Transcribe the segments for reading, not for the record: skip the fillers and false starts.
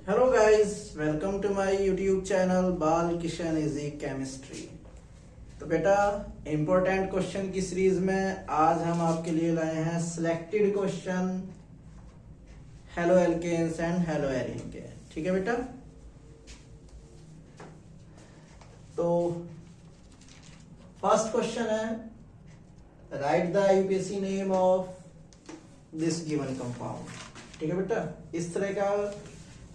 Hello guys, welcome to my YouTube channel Bal Kishan easy chemistry. तो बेटा, important question की series में आज हम आपके लिए लाए हैं selected question haloalkanes and haloarenes के। ठीक है बेटा, तो फर्स्ट क्वेश्चन है write the UPSC name of this given compound. ठीक है बेटा, इस तरह का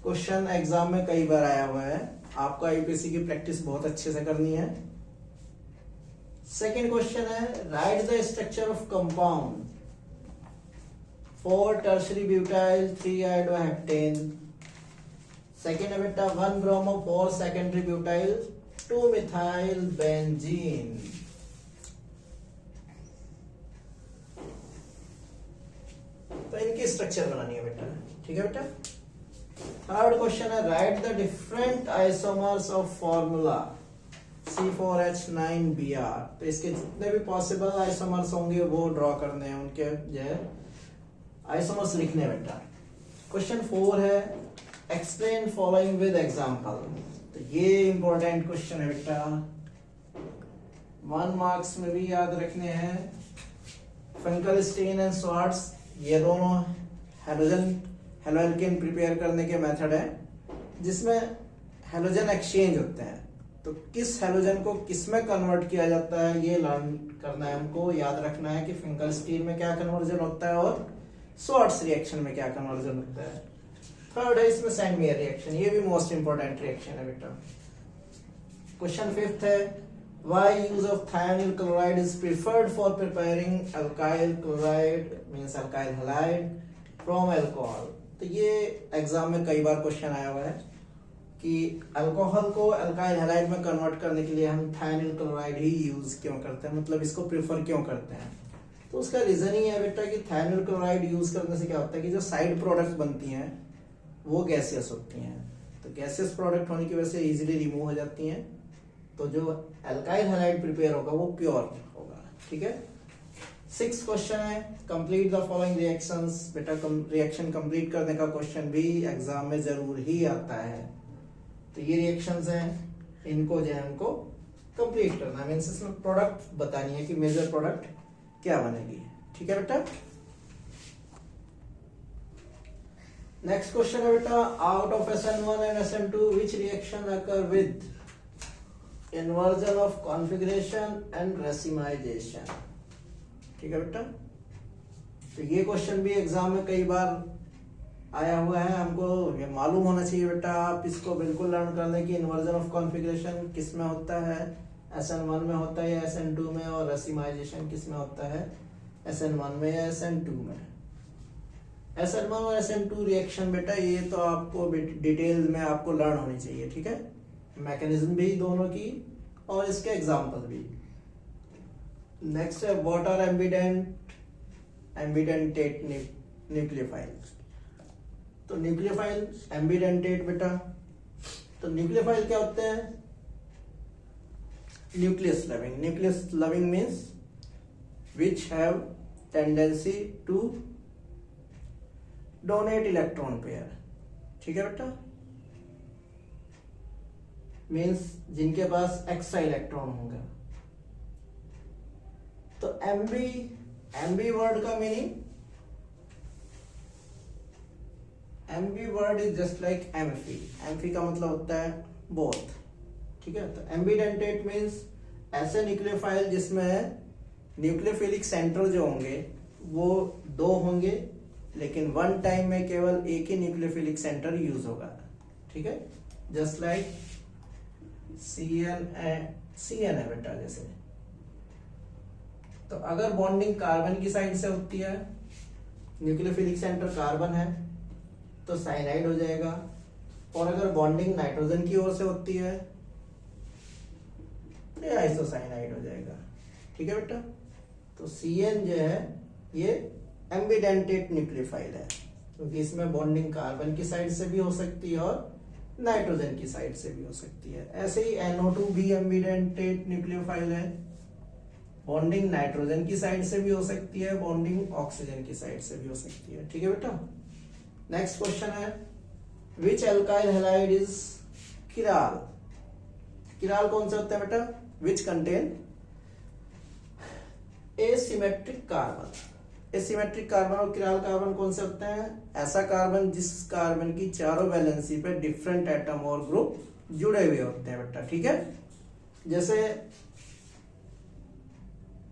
क्वेश्चन एग्जाम में कई बार आया हुआ है। आपको आईपीएससी की प्रैक्टिस बहुत अच्छे से करनी है। सेकंड क्वेश्चन है write the structure of compound 4 tertiary butyl 3 iodoheptane. Second है बेटा 1 bromo 4 secondary butyl 2 methyl benzene. तो इनकी स्ट्रक्चर बनानी है बेटा। ठीक है बेटा। थर्ड क्वेश्चन है write the different isomers of formula C4H9Br। तो इसके जितने भी पॉसिबल आइसोमर्स होंगे वो ड्रॉ करने हैं, उनके जो है आइसोमर्स लिखने हैं बेटा। क्वेश्चन 4 है एक्सप्लेन फॉलोइंग विद एग्जांपल। तो ये इंपॉर्टेंट क्वेश्चन है बेटा, 1 मार्क्स में भी याद रखने हैं। फिंकलस्टीन एंड स्वार्ट्स, ये दोनों हेलो एल्केन प्रिपेयर करने के मेथड है जिसमें हेलोजन एक्सचेंज होते हैं। तो किस हेलोजन को किस में कन्वर्ट किया जाता है ये लर्न करना है हमको। याद रखना है कि फिंकलस्टीन में क्या कन्वर्जन होता है और स्वार्ट्स रिएक्शन में क्या कन्वर्जन होता है। थर्ड है इसमें सैंडमेयर रिएक्शन, ये भी मोस्ट इंपोर्टेंट रिएक्शन है बेटा। क्वेश्चन 5 है why use of thionyl chloride is preferred for preparing alkyl chloride means alkyl halide from alcohol। तो ये एग्जाम में कई बार क्वेश्चन आया हुआ है कि अल्कोहल को अल्काइल हैलाइड में कन्वर्ट करने के लिए हम थायनिल क्लोराइड ही यूज क्यों करते हैं, मतलब इसको प्रेफर क्यों करते हैं। तो उसका रीजन ही है बेटा कि थायनिल क्लोराइड यूज करने से क्या होता है कि जो साइड प्रोडक्ट्स बनती हैं वो गैसियस होती हैं। तो गैसियस प्रोडक्ट होने की वजह से इजीली रिमूव हो जाती हैं। तो जो अल्काइल हैलाइड प्रिपेयर होगा वो प्योर होगा। ठीक है। 6th क्वेश्चन है कंप्लीट द फॉलोइंग रिएक्शंस। बेटा रिएक्शन कंप्लीट करने का क्वेश्चन भी एग्जाम में जरूर ही आता है। तो ये रिएक्शंस हैं, इनको जो है हमको कंप्लीट करना है, मींस इसमें प्रोडक्ट बतानी है कि मेजर प्रोडक्ट क्या बनेगी। ठीक है बेटा। नेक्स्ट क्वेश्चन है बेटा out of SN1 and SN2 which reaction occur with inversion of configuration and racemisation. ठीक है बेटा। तो ये क्वेश्चन भी एग्जाम में कई बार आया हुआ है, हमको ये मालूम होना चाहिए बेटा। आप इसको बिल्कुल लर्न कर लें कि इन्वर्जन ऑफ कॉन्फिगरेशन किस में होता है, SN1 में होता है या SN2 में, और रेसिमाइजेशन किस में होता है, SN1 में या SN2 में। SN1 और SN2 रिएक्शन बेटा ये तो आपको डिटेल में आपको लर्न होनी चाहिए। ठीक है, मैकेनिज्म भी दोनों की और इसके एग्जाम्पल भी। नेक्स्ट है व्हाट आर एम्बिडेंटेट न्यूक्लियोफाइल। तो न्यूक्लियोफाइल एम्बिडेंटेट बेटा, तो न्यूक्लियोफाइल क्या होते हैं, nucleus loving means which have tendency to donate electron pair. ठीक है बेटा, मींस जिनके पास एक्स्ट्रा इलेक्ट्रॉन होगा। तो एम्बी वर्ड का meaning, ambi word is just like amphi का मतलब होता है बोथ। ठीक है। तो एम्बिडेंटेट मींस ऐसे न्यूक्लियोफाइल जिसमें न्यूक्लियोफिलिक सेंटर जो होंगे वो 2 होंगे, लेकिन वन टाइम में केवल एक ही न्यूक्लियोफिलिक सेंटर यूज होगा। ठीक है, जस्ट लाइक CN है बेटा जैसे। तो अगर बॉन्डिंग कार्बन की साइड से होती है, न्यूक्लियोफिलिक सेंटर कार्बन है, तो साइनाइड हो जाएगा। और अगर बॉन्डिंग नाइट्रोजन की ओर से होती है तो आइसोसाइनाइड हो जाएगा। ठीक है बेटा। तो CN जो है ये एम्बिडेंटेट न्यूक्लियोफाइल है, क्योंकि इसमें बॉन्डिंग कार्बन की साइड से भी हो सकती है और नाइट्रोजन की साइड से भी हो सकती है। ऐसे ही NO2 भी एम्बिडेंटेट न्यूक्लियोफाइल है, बॉन्डिंग नाइट्रोजन की साइड से भी हो सकती है, बॉन्डिंग ऑक्सीजन की साइड से भी हो सकती है। ठीक है बेटा। नेक्स्ट क्वेश्चन है विच एल्काइल हैलाइड इज किराल। किराल कौन से होते हैं बेटा? Which contain asymmetric carbon. Asymmetric carbon और किराल कार्बन कौन से होते हैं? ऐसा कार्बन जिस कार्बन की चारों वैलेंसी पे डिफरेंट एटम और ग्रुप जुड़े हुए होते हैं बेटा, ठीक है। जैसे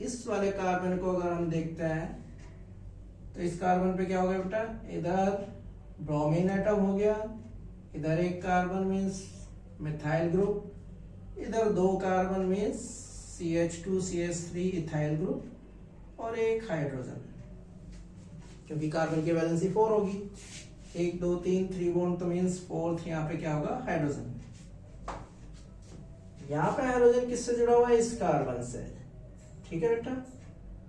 इस वाले कार्बन को अगर हम देखते हैं तो इस कार्बन पे क्या हो गया बेटा? इधर ब्रोमीन एटम हो गया, इधर एक कार्बन मीन्स मिथाइल ग्रुप, इधर दो carbon means CH2 CH3 ethyl group और एक हाइड्रोजन, क्योंकि कार्बन की वैलेंसी 4 होगी। 1 2 3 3 बॉन्ड तो मीन्स 4th यहाँ पे क्या होगा? हाइड्रोजन। यहाँ पे हाइड्रोजन किससे जुड़ा हुआ है? इस कार्बन से, ठीक है बेटा।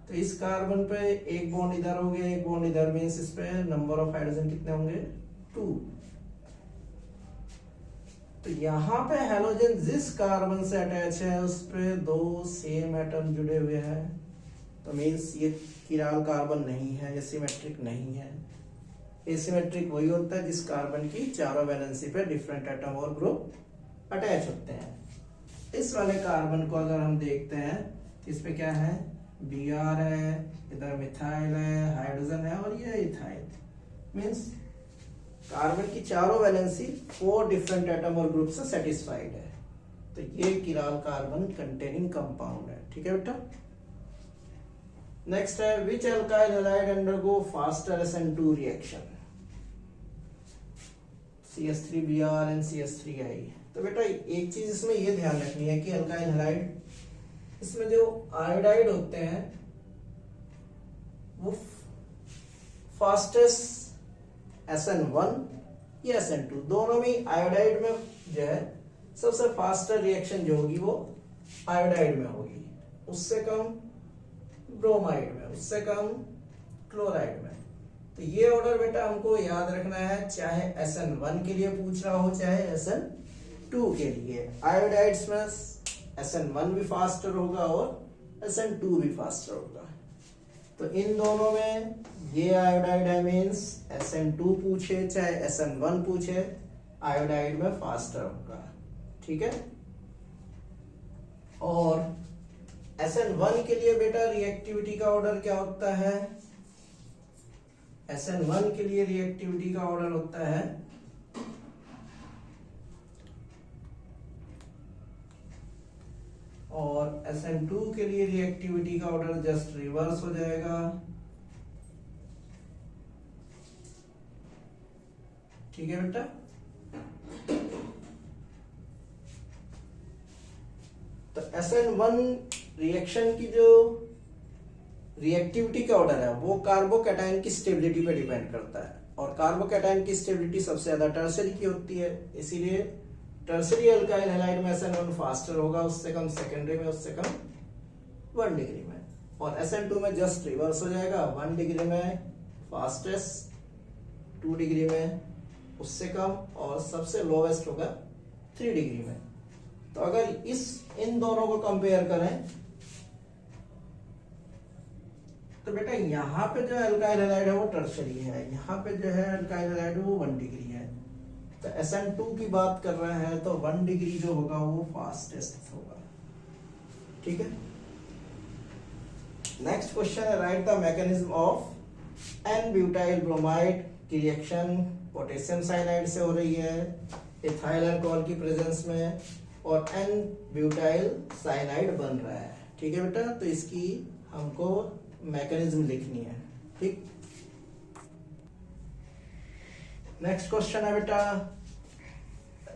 तो इस कार्बन पे एक बॉन्ड इधर हो गया, एक बॉन्ड इधर, मीन्स इस पे नंबर ऑफ हाइड्रोजन कितने होंगे? 2। तो यहाँ पे हाइड्रोजन जिस कार्बन से अटैच है उस पे 2 सेम एटम जुड़े हुए हैं, तो मीन्स ये किराल कार्बन नहीं है, एसिमेट्रिक नहीं है। एसिमेट्रिक वही होता है जिस कार्बन की चारों वैलेंसी पे डिफरेंट एटम और ग्रुप अटैच होते हैं। इस वाले कार्बन को अगर हम देखते हैं तो इस पे क्या है? Br है, इधर मिथाइल है, हाइड्रोजन है और ये इथाइल। मीन्स कार्बन की चारों वैलेंसी 4 डिफरेंट एटम और ग्रुप से सेटिस्फाइड है, तो ये किराल कार्बन कंटेनिंग कंपाउंड है, ठीक है बेटा। नेक्स्ट है which alkyl halide undergo faster SN2 reaction? CH3Br and CH3I। तो बेटा एक चीज इसमें ये ध्यान रखनी है कि अल्काइल हैलाइड, इसमें जो आयोडाइड होते हैं वो फास्टेस्ट SN1 या SN2 दोनों में, आयोडाइड में जो है सबसे फास्टर रिएक्शन जो होगी वो आयोडाइड में होगी, उससे कम ब्रोमाइड में, उससे कम क्लोराइड में। तो ये ऑर्डर बेटा हमको याद रखना है, चाहे SN1 के लिए पूछ रहा हो चाहे SN2 के लिए। आयोडाइड्स में SN1 भी फास्टर होगा और SN2 भी फास्टर होगा। तो इन दोनों में ये आयोडाइड है, मीन्स SN2 पूछे चाहे SN1 पूछे, आयोडाइड में फास्टर होगा, ठीक है। और SN1 के लिए बेटा रिएक्टिविटी का ऑर्डर क्या होता है? SN1 के लिए रिएक्टिविटी का ऑर्डर होता है और SN2 के लिए रिएक्टिविटी का ऑर्डर जस्ट रिवर्स हो जाएगा, ठीक है बेटा। तो SN1 रिएक्शन की जो रिएक्टिविटी का ऑर्डर है वो कार्बोकैटायन की स्टेबिलिटी पे डिपेंड करता है, और कार्बोकैटायन की स्टेबिलिटी सबसे ज्यादा टर्सरी की होती है, इसीलिए टर्सरी अल्काइल हैलाइड में SN1 फास्टर होगा, उससे कम सेकेंडरी में, उससे कम 1 डिग्री में। और SN2 में जस्ट रिवर्स हो जाएगा, 1 डिग्री में फास्टेस्ट, 2 डिग्री में उससे कम, और सबसे लोवेस्ट होगा 3 डिग्री में। तो अगर इन दोनों को कंपेयर करें तो बेटा यहाँ पे जो अल्काइल हैलाइड है वो टर्शरी है, यहाँ पे जो है अल्काइल हैलाइड वो 1 डिग्री है। तो SN2 की बात कर रहे हैं तो 1 डिग्री जो होगा वो फास्टेस्ट होगा, ठीक है। नेक्स्ट क्वेश्चन है write the mechanism of N butyl bromide की रिएक्शन पोटेशियम साइनाइड से हो रही है इथाइल अल्कोहल की प्रेजेंस में, और N-ब्यूटाइल साइनाइड बन रहा है, ठीक है बेटा। तो इसकी हमको मैकेनिज्म लिखनी है, ठीक। नेक्स्ट क्वेश्चन है बेटा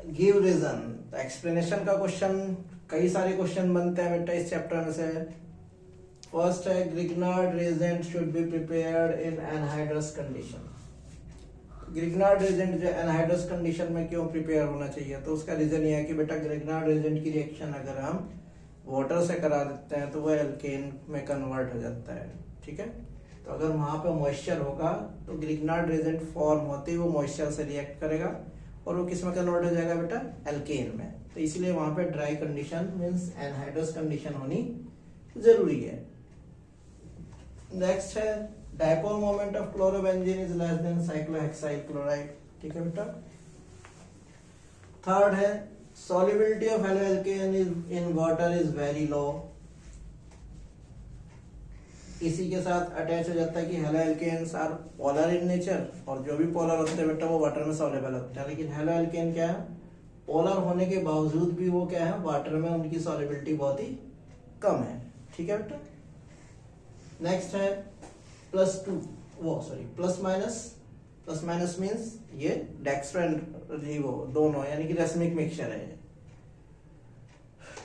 गिव रीजन। तो एक्सप्लेनेशन का क्वेश्चन, कई सारे क्वेश्चन बनते हैं बेटा इस चैप्टर में से। फर्स्ट है Grignard reagent should be prepared in anhydrous condition. Grignard reagent जो एनहाइड्रस कंडीशन में क्यों प्रिपेयर होना चाहिए? तो उसका रीजन ये है कि बेटा ग्रिग्नार्ड रिएजेंट की रिएक्शन अगर हम वाटर से करा देते हैं तो वह एल्केन में कन्वर्ट हो जाता है, ठीक है। तो अगर वहां पे मॉइस्चर होगा तो ग्रिग्नार्ड रिएजेंट फॉर्म होते ही वो मॉइस्चर से रिएक्ट करेगा और वो किस में कन्वर्ट हो जाएगा बेटा? एल्केन में। तो इसलिए वहां पे dry condition means anhydrous condition होनी जरूरी है। नेक्स्ट है dipole moment of chlorobenzene is less than cyclohexyl chloride, ठीक है बेटा। थर्ड है solubility of haloalkane in water is very low। इसी के साथ अटैच हो जाता है कि haloalkanes are polar in nature, और जो भी पोलर होते हैं बेटा वो वाटर में सॉल्युबल होते हैं, लेकिन हेलोएल्केन क्या है, पोलर होने के बावजूद भी वो क्या है, वाटर में उनकी सॉल्युबिलिटी बहुत ही कम है। ठीक है बेटा। नेक्स्ट है प्लस माइनस मीन्स ये डेक्स्ट्रो एंड लीवो दोनों, यानी कि रेसमिक मिक्सचर है।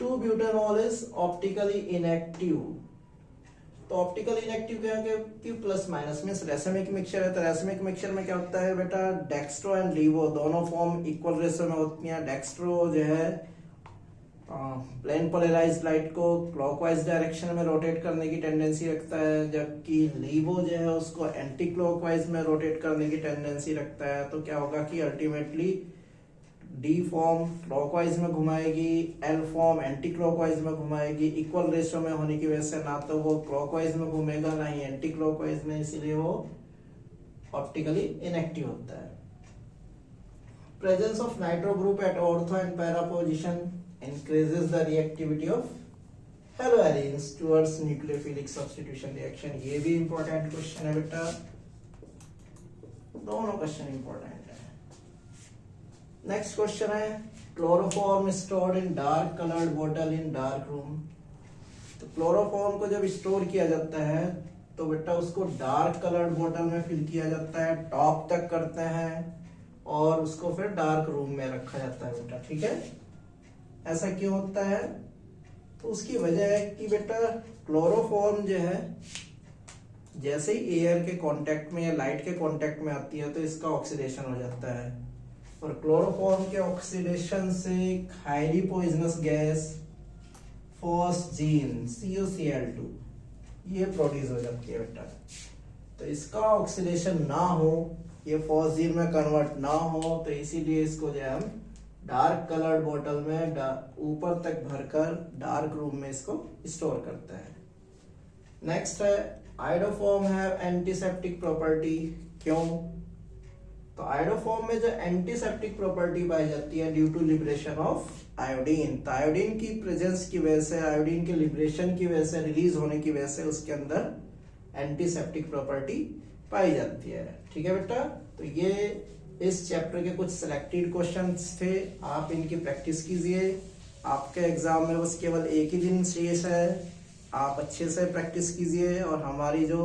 2-butanol is optically inactive. तो ऑप्टिकल इनएक्टिव क्या है कि plus minus means racemic mixture है। तो रेसमिक मिक्सचर में क्या होता है बेटा, डेक्स्ट्रो एंड लीवो दोनों फॉर्म इक्वल रेशियो में होती हैं। डेक्स्ट्रो जो है प्लेन पोलराइज्ड लाइट को क्लॉकवाइज डायरेक्शन में रोटेट करने की टेंडेंसी रखता है, जबकि लीवो जो है उसको एंटी क्लॉकवाइज में रोटेट करने की टेंडेंसी रखता है। तो क्या होगा कि अल्टीमेटली डी फॉर्म क्लॉकवाइज में घुमाएगी, एल फॉर्म एंटी क्लॉकवाइज में घुमाएगी। इक्वल रेशियो में होने की वजह से ना तो वो क्लॉकवाइज में घूमेगा ना ही एंटी क्लॉकवाइज में, इसीलिए वो ऑप्टिकली इनएक्टिव होता है। Presence of nitro group at ortho and para position increases the reactivity of haloarenes towards nucleophilic substitution reaction। ये भी इंपॉर्टेंट क्वेश्चन है बेटा, दोनों क्वेश्चन इंपॉर्टेंट है। नेक्स्ट क्वेश्चन है chloroform stored in dark coloured bottle in dark room. तो chloroform को जब स्टोर किया जाता है तो बेटा उसको डार्क कलर्ड बॉटल में फिल किया जाता है, टॉप तक करते हैं और उसको फिर डार्क रूम में रखा जाता है बेटा। ठीक है, ऐसा क्यों होता है? तो उसकी वजह है कि बेटा क्लोरोफॉर्म जो है जैसे ही एयर के कांटेक्ट में या लाइट के कांटेक्ट में आती है तो इसका ऑक्सीडेशन हो जाता है, और क्लोरोफॉर्म के ऑक्सीडेशन से highly poisonous gas phosgene COCl2 ये प्रोड्यूस हो जाती है बेटा। तो इसका ऑक्सीडेशन ना हो, ये फॉस्जीन में कन्वर्ट ना हो, तो इसीलिए इसको जो है हम डार्क कलर्ड बॉटल में ऊपर तक भरकर डार्क रूम में इसको स्टोर करते हैं। नेक्स्ट है आयोडोफॉर्म है एंटीसेप्टिक प्रॉपर्टी। क्यों? तो आयोडोफॉर्म में जो एंटीसेप्टिक प्रॉपर्टी पाई जाती है due to liberation of iodine. तो आयोडीन की प्रेजेंस की वजह से, आयोडीन के लिबरेशन की वजह से, रिलीज होने की वजह से उसके अंदर एंटीसेप्टिक प्रॉपर्टी पाई जाती है। ठीक है बेटा, तो ये इस चैप्टर के कुछ सिलेक्टेड क्वेश्चंस थे, आप इनकी प्रैक्टिस कीजिए। आपके एग्जाम में बस केवल एक ही दिन शेष है, आप अच्छे से प्रैक्टिस कीजिए। और हमारी जो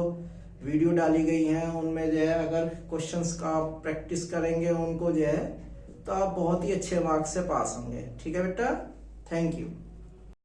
वीडियो डाली गई हैं उनमें जो है अगर क्वेश्चंस का आप प्रैक्टिस करेंगे उनको जो है तो आप बहुत ही अच्छे मार्क्स से पास होंगे। ठीक है बेटा, थैंक यू।